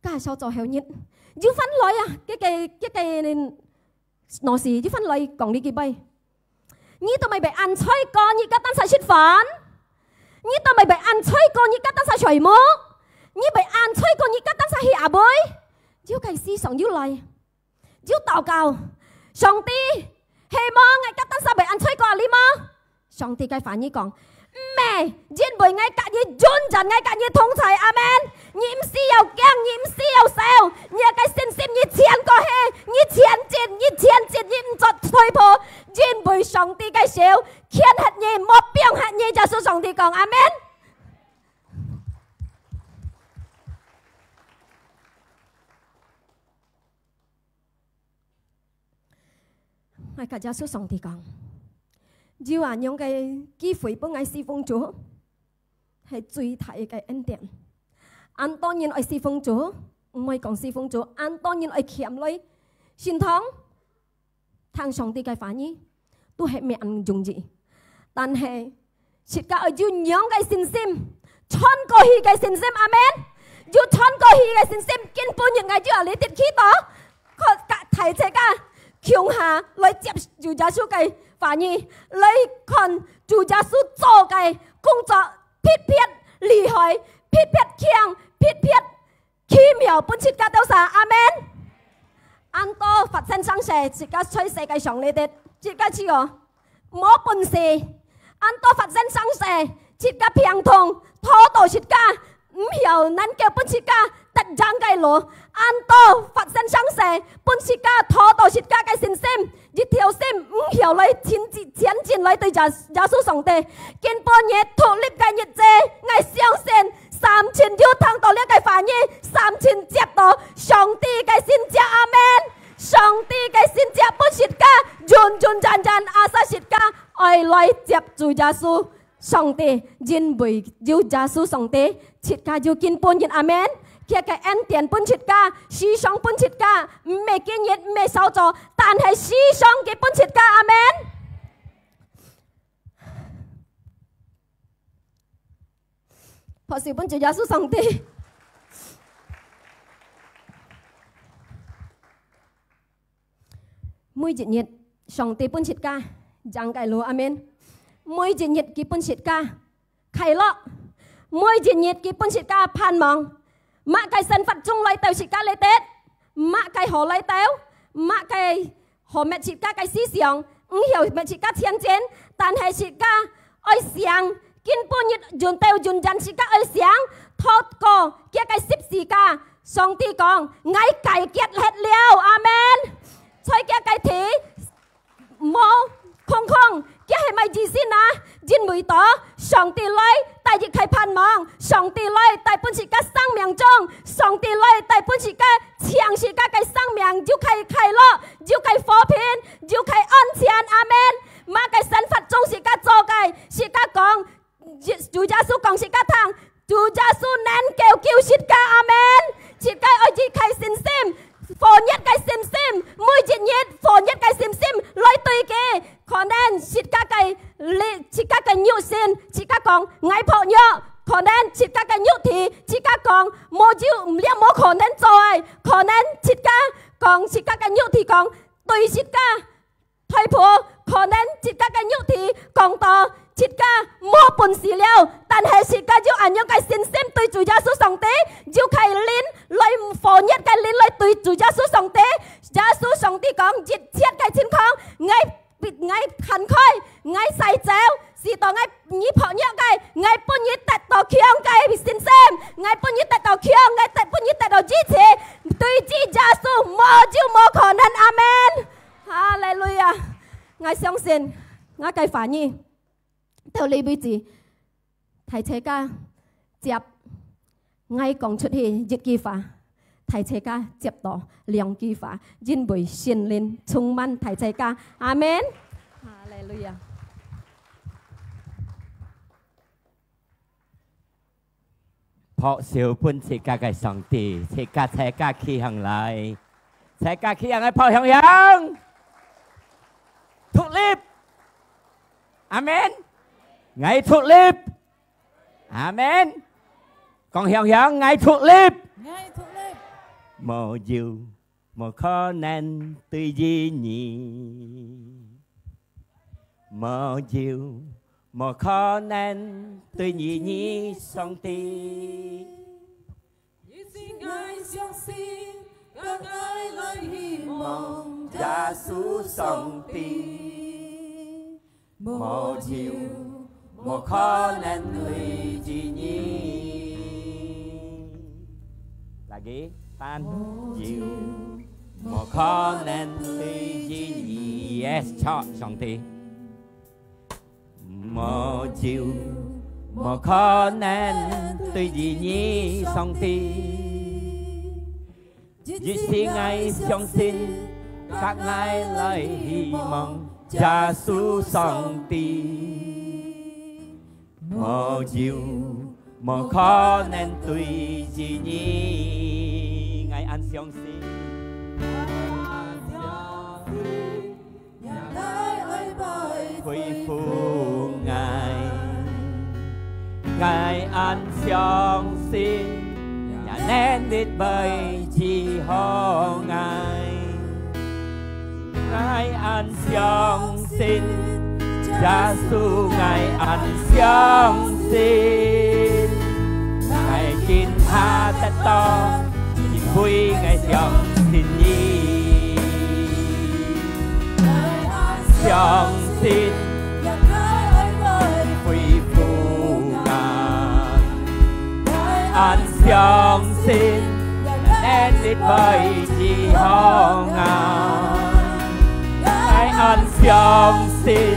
家下做後日，要分來啊！cái nó gì要分來講呢幾杯，你都未被按吹過，你家當晒出飯，你都未被按吹過，你家當晒除毛，你被按吹過，你家當晒去阿妹，要計思想要來。要禱告，上帝希望我家當撒被按吹過你麼？上帝嘅反應講，唔係，因為我隔意尊人，我隔意同齊，阿們。你唔是要驚，你唔是要笑，你嘅信心你前過去，你前進，你唔作退步，因為上帝嘅手牽合你，冇變合你，就係上帝講，阿們。我家姐穌上帝講， Diêu à những cái機會幫我侍奉主係最大嘅恩典。按當然愛侍奉主，唔係講侍奉主，按當然愛謙虛傳統，聽上帝嘅反應都係咩人容易，但係切家愛要養嘅信心，穿過去嘅信心，阿們，要穿過去嘅信心，根本人愛要你哋祈禱，佢提切家強下來接主耶穌嘅反應，來看主耶穌做嘅工作，撇撇厲害，撇撇強，撇撇奇妙，本切家都是阿們。按多發生生事，切家在世界上你哋，切家知我冇本事。按多發生生事，切家平痛，拖到切家唔曉能叫本切家突然嘅路。按多發生生事，本切家拖到切家嘅信心，一條心唔曉來前進來對耶穌上帝。根本嘢脫離嘅日子，我相信3000要聽到呢個反應，3000接到上帝嘅信者，阿們。上帝嘅信者本切家，認認真真阿薩切家。愛來接住耶穌上帝，因為有耶穌上帝，切家要見本人阿們。佢嘅恩典本切家，世上本切家，唔係經驗唔係受助，但係世上嘅本切家阿們。何時本住耶穌上帝？每一日上帝本切家。giảng cái lúa amen. Mỗi một nhật ký bún xịt ca khai lọ. Mỗi một nhật ký bún xịt ca pan mong. Mạ cái sân phật chung lấy tàu xịt ca lấy tết. Mạ cái hồ lấy tàu. Mạ cái hồ mẹ xịt ca cái xí xiong. Hiểu mẹ xịt ca thiên chén. Tàn hay xịt ca ơi xiang. Kinh bún nhật dùn tàu dùn dàn xịt ca ơi xiang. Thốt cổ kia cái xíp xịt ca. Song ti con ngay cải kiệt hết liêu amen. Thôi kia cái thế mô không không, cái hệ mai gì xin à? Jin mùi tỏ, song tì lôi, tại dịch khai pan mong, song tì lôi, tại bún xì ca sang miệng trong, song tì lôi, tại bún xì ca chiang xì ca cái sang miệng, dù khai lọ, dù khai phó phiên, dù khai ân chian, amen. Mà cái sân phật trong xì ca cho cái, xì ca con, chú gia su con xì ca thang, chú gia su nén kêu xì ca, amen. Xì ca ơi gì khai xin sim, phổ nhất cái sim, mùi dịch nhất, phổ nhất cái sim, lôi tùy kì. Còn nên xịt các cái nhụ xin, xịt các con ngay phổ nhọ. Còn nên xịt các cái nhụ thì xịt các con mô dịu liêm mô còn nên rồi. Còn nên xịt các cái nhụ thì con tùy xịt các thôi phổ. Còn nên xịt các cái nhụ thì con to xịt các mô bùn xì liêu. Tàn hệ xịt các dịu ảnh những cái xin sim tùy chủ gia sư sòng tế. Dịu khai linh lôi phổ nhất cái linh lôi tùy chủ gia sư sòng tế. Gia sư sòng tế con dịch chết cái xin không ngay ngay khẩn khơi, ngay say chéo, xì tỏ ngay nhí phở nhớ cái, ngay bún nhí tẹt tỏ khiêng cái bị xin xem, ngay bún nhí tẹt tỏ khiêng, ngay bún nhí tẹt tỏ chí chế, tuy chí gia su mơ chiu mơ khổ nên amen, hallelujah, ngay相信, ngay cái phản nhi, theo lý bí chỉ, thầy chế ca, chẹp, ngay còn xuất hiện dịch kỳ phá. Thầy chế ca tiếp đó liang kỳ phá dinh bùi xin lên充满thầy chế ca amen hallelujah.
Phó siêu bún chế ca cái song tì chế ca khi hàng lại chế ca khi hàng lại phó hàng hàng thuộc lip amen ngay thuộc lip amen còn hàng hàng ngay thuộc lip mò dịu mò khó nên tùy gì nhỉ mò dịu mò khó nên tùy nhỉ nhỉ song ti
xin ai相信các ai lời hy vọng
Giê xu song ti mò dịu mò khó nên tùy gì nhỉ lagi tan dịu một khó nên tùy gì nhỉ yes cho song ti một dịu một khó nên tùy gì nhỉ song ti chỉ xin ngài相信các ngài lời hy vọng Cha su song ti mò chiều mò khó nên tùy gì nhi ngài ăn xiong si quy phu ngài ăn xiong si nhà nên biết bơi chi ho ngài ăn xiong xin Cha su ngài ăn xiong xin ngài kín tha tất to chỉ vui ngài xiong xin nhi xiong xin quy phu ngài ăn xiong xin nên biết bơi chi ho ngài ăn xiong xin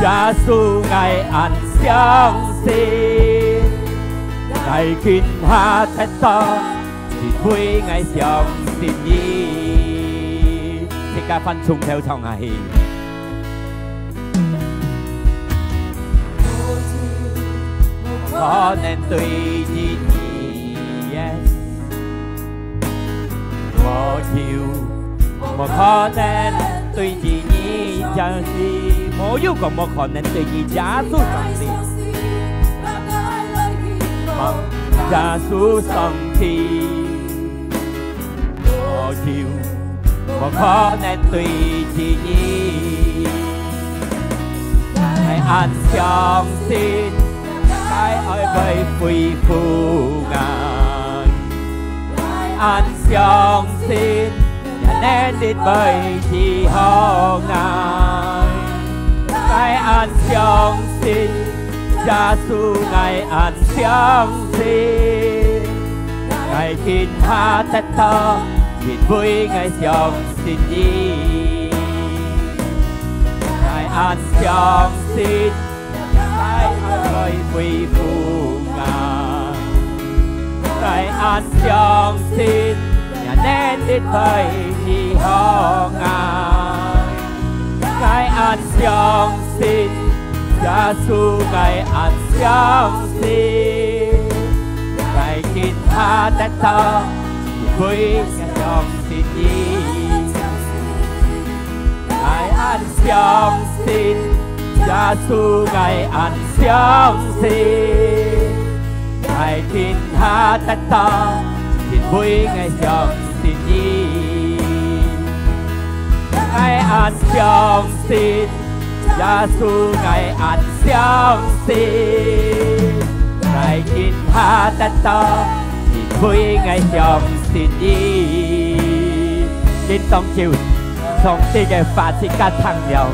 Cha su ngài ăn xiong xin ngài kín tha tất to chỉ vui ngài xiong xin nhi thì cả phân chung theo trong ngài có nên tùy gì yes có chiều mà có nên tùy gì nhi chẳng gì mỗi yêu cầu một khó nên tùy gì Cha su song si Cha su song si có chiều mà khó nên tùy gì nhi hãy ăn xiong xin cái ơi với quy phu ngài ăn xiong xin nên đi bơi chi ho ngài cái ăn xiong xin Cha su ngài ăn xiong xin ngài kín tha tất to chỉ vui ngài xiong xin nhi ngài ăn xiong xin cái ơi quy phu ngài ăn xiong xin nên biết bơi chi ho ngài ăn xiong xin Cha su ngài ăn xiong xin ngài kín tha tất to vui ngài xiong xin nhi ngài ăn xiong xin Cha su ngài ăn xiong xin ngài kín tha tất to xin vui ngài xiong xin nhi ngài ăn xiong xin Cha su ngài ăn xiong xin ngài kín tha tất to xin vui ngài xiong xin nhi kín tông chiều song ti ngài phá thị ca thăng nhau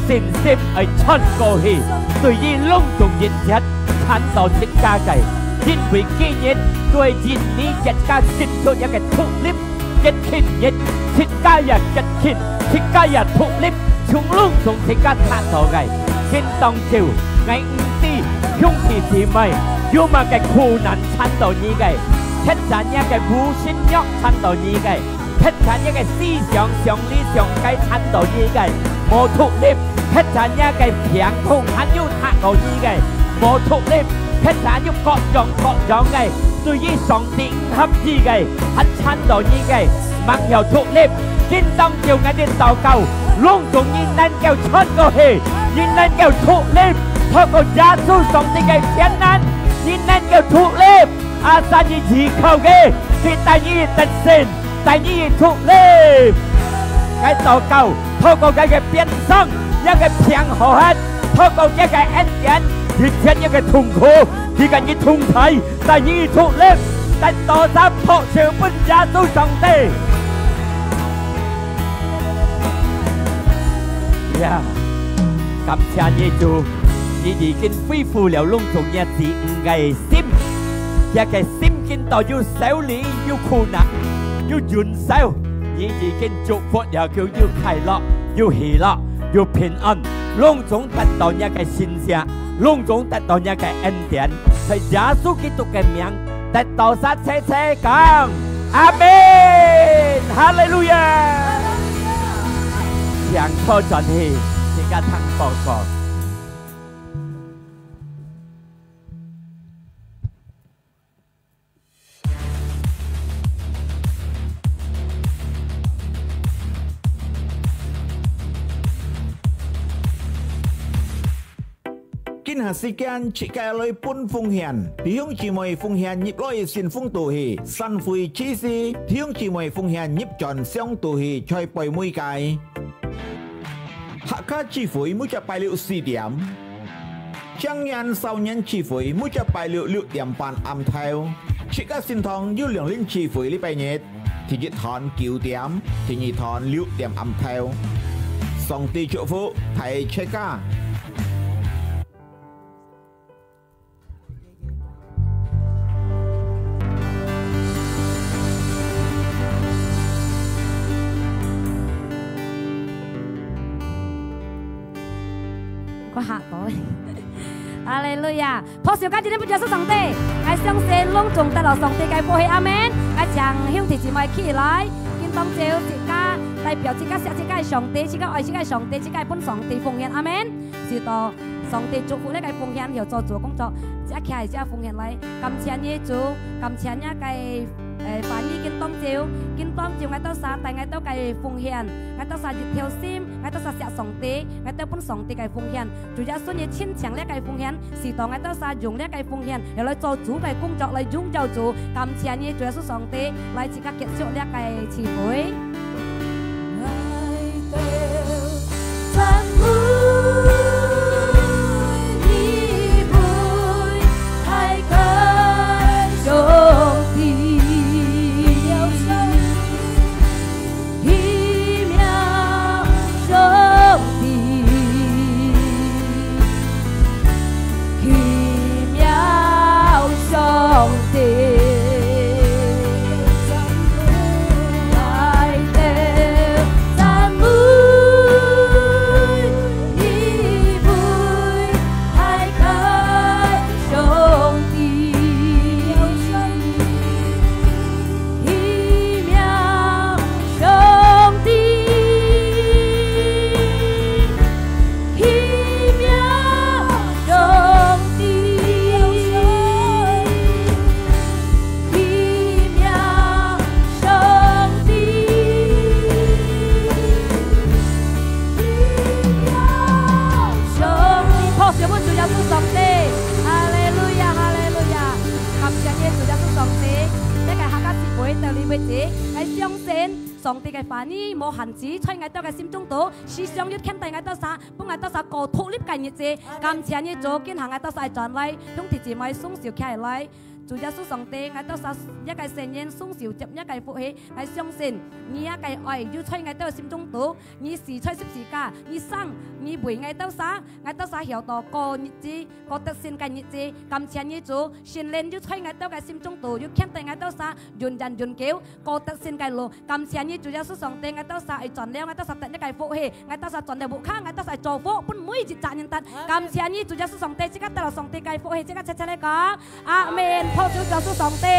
xin xếp ở chân cô hì tùy nhi lung tung nhiệt chất khán tàu thích ca cày nhìn vì kỹ nhiệt đuôi nhìn ní chất ca xin cho những cái thụ líp chất khinh nhiệt thích ca ya chất khinh thích ca ya thụ líp chúng lung tung thích ca thang tàu gầy xin tông chiều ngày ti không thì gì mày dù mà cái khu nạn chăn tàu như gầy hết cả những cái vũ sinh nhóc chăn tàu như gầy hết cả những cái思想上理上計產到依嘅，冇脱裂，hết cả những cái phiền痛產要達到依嘅，冇脱裂，hết cả要各種嘅，對於上帝合意嘅，喺產到依嘅，mặc dầu脱裂，見當照嘅啲禱告，隆重依能夠出過去，依能夠脱裂，透過耶穌上帝嘅平安，依能夠脱裂，阿三依依靠嘅，係第二特性。tại vì thuộc lên cái tổ cầu thôi cầu cái biến sông những cái phiền hổ hết thôi cầu những cái anh chén thì khiến những cái thùng khô thì cái như thùng thấy tại vì thuộc lên tại tổ ra phổ sự bên gia tu trọng tề cảm謝耶穌你已經恢復了隆重日子5ngày心一個心見到要修理要苦難要完手，你已經祝福又叫要快樂，要喜樂，要平安，隆重得到一個善聲，隆重得到一個恩典，在耶穌基督嘅名得到殺車車講，阿門，哈利路亞，強迫轉去。กระทั่งปอก
กินหาสิกันชิกาลอยปุ่นฟงเฮียนที่ยงจีมวยฟงเฮียนยิบลอยสินฟงตัวฮีสันฟุยชีซีที่ยงจีมวยฟงเฮียนยิบจอนเสียงตัวฮีช่วยปล่อยมวยไก่หักข้าชีฟุยมุจะไปเลี้ยวสี่เดียมช่างยันสาวยันชีฟุยมุจะไปเลี้ยวเดียมปานอัมเทลชิกาสินทองยุ่เหลืองลิ้นชีฟุยลิไปเน็ตที่ยึดถอนกิวเดียมที่ยีถอนเลี้ยวเดียมอัมเทลส่งตีจุฟุไทยเชกา
ก็หักก่อนอะไรเลยอ่ะพอเสียการจะได้พูดจาสังเตไอ้เสียงเซนลงจงตลอดสังเตไก่โปให้อาเมนไอ้จังเฮียงที่จีไม่ขี้ร้ายกินต้องเจลจิก้า代表จิก้าเสียจิก้าสังเตจิก้าไอ้จิก้าสังเตจิก้าพ้นสังเต奉獻อาเมน是ต่อสังเต祝福呢個奉獻又做工作即係即係奉獻嚟感謝耶主感謝呢個反而見當照我都撒但我都計奉獻我都撒熱條心我都撒石上帝我都本上帝計奉獻主要信嘢親情呢計奉獻是當我都撒用呢計奉獻又嚟做主計工作嚟擁有主感謝耶主耶穌上帝嚟自家結束呢計慈悲上帝嘅法呢冇限制，在我哋嘅心中度，思想要肯定我哋啥，幫我哋啥個脱離嘅日子，感謝你做見行我哋晒轉嚟，用啲字咪送小起嚟。主耶穌上帝，我都撒一個聖言送小接一個福氣，我相信你一個愛要在我哋心中度，你時出十字架，你生你為我哋撒曉得過日子，過得善嘅日子，感謝你主，聖靈要在我哋嘅心中度，要肯定我哋撒，願人願叫，過得善嘅路，感謝你主耶穌上帝，我哋撒係盡了，我哋撒得一個福氣，我哋撒盡了無卡，我哋撒祝福，本每日責任得，感謝你主耶穌上帝，即刻得到上帝嘅福氣，即刻切切嚟講，阿門。พ่อจุดยอดสุดสองตี